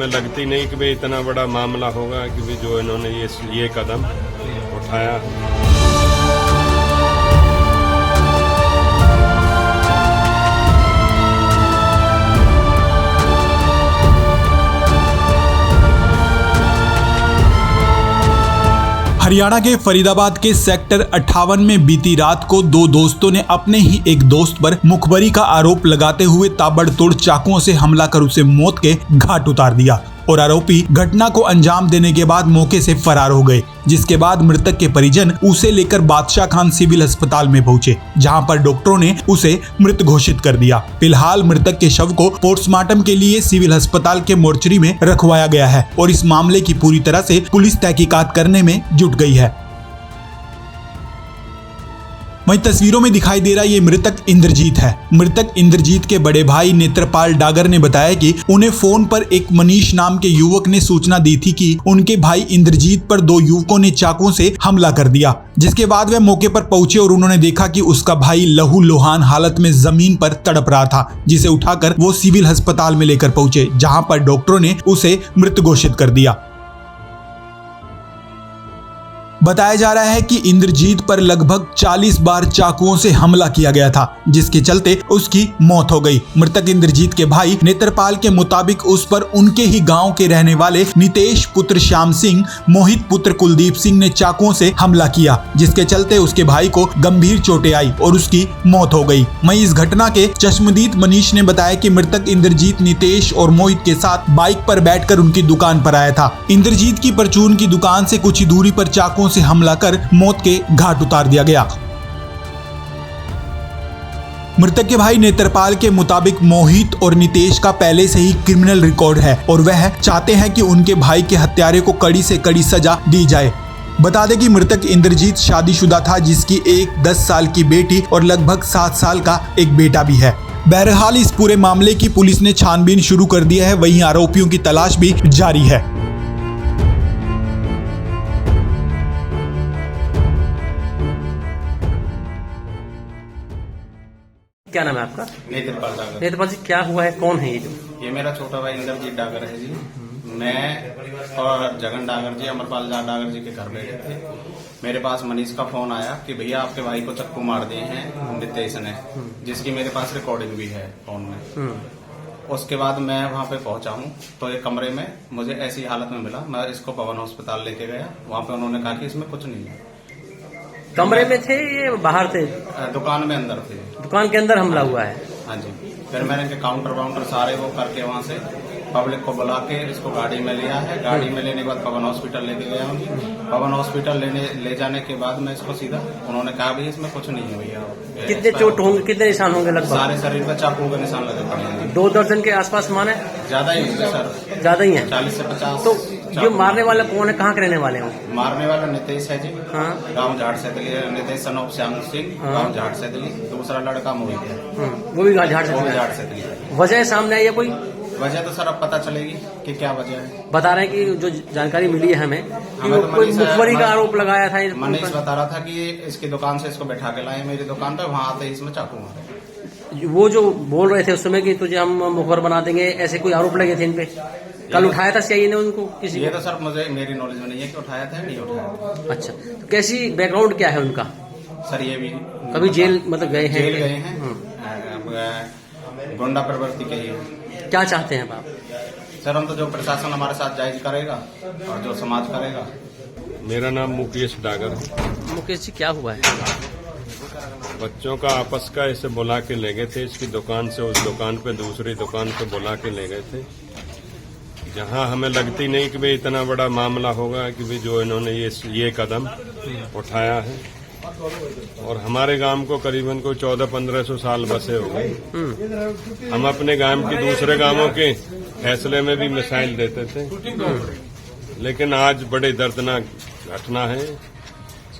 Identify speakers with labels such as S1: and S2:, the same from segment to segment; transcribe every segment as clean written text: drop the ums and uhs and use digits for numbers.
S1: हमें लगती नहीं कि भाई इतना बड़ा मामला होगा कि भाई जो इन्होंने ये कदम उठाया।
S2: हरियाणा के फरीदाबाद के सेक्टर 58 में बीती रात को दो दोस्तों ने अपने ही एक दोस्त पर मुखबरी का आरोप लगाते हुए ताबड़तोड़ चाकुओं से हमला कर उसे मौत के घाट उतार दिया और आरोपी घटना को अंजाम देने के बाद मौके से फरार हो गए, जिसके बाद मृतक के परिजन उसे लेकर बादशाह खान सिविल अस्पताल में पहुंचे, जहां पर डॉक्टरों ने उसे मृत घोषित कर दिया। फिलहाल मृतक के शव को पोस्टमार्टम के लिए सिविल अस्पताल के मोर्चरी में रखवाया गया है और इस मामले की पूरी तरह से पुलिस तहकीकात करने में जुट गई है। वहीं तस्वीरों में दिखाई दे रहा ये मृतक इंद्रजीत है। मृतक इंद्रजीत के बड़े भाई नेत्रपाल डागर ने बताया कि उन्हें फोन पर एक मनीष नाम के युवक ने सूचना दी थी कि उनके भाई इंद्रजीत पर दो युवकों ने चाकुओं से हमला कर दिया, जिसके बाद वे मौके पर पहुंचे और उन्होंने देखा कि उसका भाई लहूलुहान हालत में जमीन पर तड़प रहा था, जिसे उठाकर वो सिविल अस्पताल में लेकर पहुंचे, जहां पर डॉक्टरों ने उसे मृत घोषित कर दिया। बताया जा रहा है कि इंद्रजीत पर लगभग 40 बार चाकुओं से हमला किया गया था, जिसके चलते उसकी मौत हो गई। मृतक इंद्रजीत के भाई नेत्रपाल के मुताबिक उस पर उनके ही गांव के रहने वाले नितेश पुत्र श्याम सिंह, मोहित पुत्र कुलदीप सिंह ने चाकुओं से हमला किया, जिसके चलते उसके भाई को गंभीर चोटें आई और उसकी मौत हो गई। वहीं इस घटना के चश्मदीद मनीष ने बताया कि मृतक इंद्रजीत नितेश और मोहित के साथ बाइक पर बैठकर उनकी दुकान पर आया था। इंद्रजीत की परचून की दुकान से कुछ ही दूरी पर चाकुओं से हमला कर मौत के घाट उतार दिया गया। मृतक के भाई नेत्रपाल के मुताबिक मोहित और नितेश का पहले से ही क्रिमिनल रिकॉर्ड है और वह चाहते हैं कि उनके भाई के हत्यारे को कड़ी से कड़ी सजा दी जाए। बता दें कि मृतक इंद्रजीत शादीशुदा था, जिसकी एक 10 साल की बेटी और लगभग 7 साल का एक बेटा भी है। बहरहाल इस पूरे मामले की पुलिस ने छानबीन शुरू कर दिया है, वहीं आरोपियों की तलाश भी जारी है।
S3: क्या नाम है आपका?
S4: नेत्रपाल डागर।
S3: नेत्रपाल जी, क्या हुआ है? कौन है ये जो?
S4: ये मेरा छोटा भाई इंद्रजीत डागर है जी। मैं और जगन डागर जी, अमरपाल डागर जी के घर बैठे थे। मेरे पास मनीष का फोन आया कि भैया आपके भाई को चक्कू मार दिए हैं नितेश ने, जिसकी मेरे पास रिकॉर्डिंग भी है फोन में। उसके बाद मैं वहाँ पे पहुंचा हूँ तो एक कमरे में मुझे ऐसी हालत में मिला। मैं इसको पवन अस्पताल लेके गया। वहाँ पे उन्होंने कहा कि इसमें कुछ नहीं है।
S3: कमरे में थे ये बाहर थे?
S4: दुकान में अंदर थे।
S3: दुकान के अंदर हमला हुआ है?
S4: हाँ जी। फिर मैंने इनके काउंटर वाउंटर सारे वो करके वहाँ से पब्लिक को बुला के इसको गाड़ी में लिया है। गाड़ी में लेने के बाद पवन हॉस्पिटल लेके गया हूँ। पवन हॉस्पिटल ले जाने के बाद मैं इसको सीधा, उन्होंने कहा भाई इसमें कुछ नहीं है भैया।
S3: कितने चोट होंगे, कितने निशान होंगे? लगभग
S4: सारे शरीर में चाकू के निशान लगे पड़े हैं।
S3: 2 दर्जन के आसपास माने?
S4: ज्यादा ही होंगे सर,
S3: ज्यादा ही है।
S4: 40 से 50।
S3: तो जो मारने वाले कौन है, कहाँ के रहने वाले हैं?
S4: मारने वाला नितेश है जी।
S3: हाँ।
S4: गाँव झाड़ सैदली। नितेश सन ऑफ श्याम सिंह, गाँव झाड़ सैदली। दूसरा लड़का मोहित है,
S3: वो भी झाड़
S4: सैदली।
S3: वजह सामने आई है कोई?
S4: वजह तो सर अब पता चलेगी कि क्या वजह है।
S3: बता रहे हैं कि जो जानकारी मिली है हमें कि वो कोई मुखबरी का आरोप लगाया था।
S4: मनीष बता रहा था कि इसकी दुकान से इसको बैठा के लाए मेरी दुकान पे, वहाँ आते ही इसमें चाकू मारे।
S3: वो जो बोल रहे थे उस समय कि तुझे हम मुखबर बना देंगे, ऐसे कोई आरोप लगे थे इन पे? कल उठाया था सीआईए ने उनको किसी? ये
S4: तो सर मुझे मेरी नॉलेज में नहीं है कि उठाया था नहीं उठाया।
S3: अच्छा, तो कैसी बैकग्राउंड क्या है उनका?
S4: सर ये भी
S3: कभी जेल मतलब गए हैं?
S4: जेल गए हैं, गुंडा प्रवृत्ति के ही।
S3: क्या चाहते हैं आप?
S4: सर हम तो जो प्रशासन हमारे साथ जायज करेगा और जो समाज करेगा।
S1: मेरा नाम मुकेश डागर है।
S3: मुकेश जी, क्या हुआ है?
S1: बच्चों का आपस का इसे बुला के ले गए थे, इसकी दुकान से उस दुकान पे दूसरी दुकान पे बुला के ले गए थे, जहां हमें लगती नहीं कि भाई इतना बड़ा मामला होगा कि भाई जो इन्होंने ये कदम उठाया है। और हमारे गांव को करीबन कोई 1400-1500 साल बसे हो गए। हम अपने गांव की दूसरे गांवों के फैसले में भी मिसाइल देते थे, लेकिन आज बड़े दर्दनाक घटना है।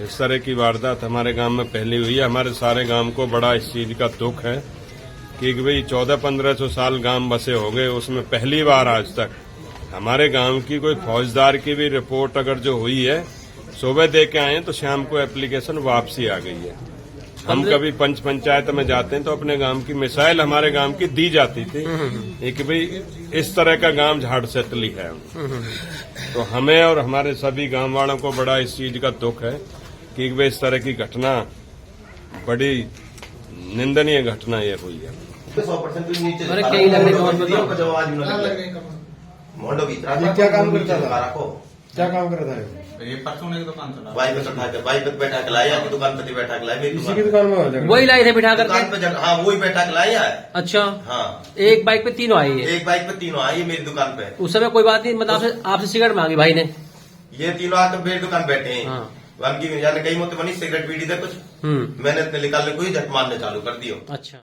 S1: इस तरह की वारदात हमारे गांव में पहली हुई है। हमारे सारे गांव को बड़ा इस चीज का दुख है कि भाई 1400-1500 साल गांव बसे हो गए, उसमें पहली बार आज तक हमारे गांव की कोई फौजदार की भी रिपोर्ट अगर जो हुई है, सुबह दे के आए तो शाम को एप्लीकेशन वापसी आ गई है। हम कभी पंच पंचायत में जाते हैं तो अपने गांव की मिसाइल हमारे गांव की दी जाती थी कि भाई इस तरह का गांव झाड़ सेतली है। तो हमें और हमारे सभी गांव वालों को बड़ा इस चीज का दुख है कि भाई इस तरह की घटना बड़ी निंदनीय घटना ये हुई है।
S5: 100% भी नीचे
S3: अरे कई लग रहे और बताओ।
S5: का जवाब आज ना लगे मोंडो भी इतना
S6: ये क्या काम करता था?
S5: को
S6: क्या काम कर रहा था?
S4: ये परचूने की दुकान चला
S5: बाइक पे उठा के बाइक पे बैठा के लाया कि दुकान पे बैठा के लाया मेरी
S6: इसी की दुकान में हो जाएगा।
S3: वही लाए थे बिठा
S5: दुकान
S3: करके?
S5: पे हाँ वही बैठा के लाया है।
S3: अच्छा,
S5: हाँ
S3: एक बाइक पे तीनों आए ये?
S5: एक बाइक पे तीनों आई मेरी दुकान पे।
S3: उस समय कोई बात नहीं, मतलब आपसे सिगरेट मांगी भाई ने?
S5: ये तीनों आकर मेरी दुकान बैठे हैं।
S3: हाँ।
S5: उनकी यानी कई मोते बनी सिगरेट पीड़ी दे कुछ मैंने निकालने को ही झट मारने चालू कर दियो।
S3: अच्छा।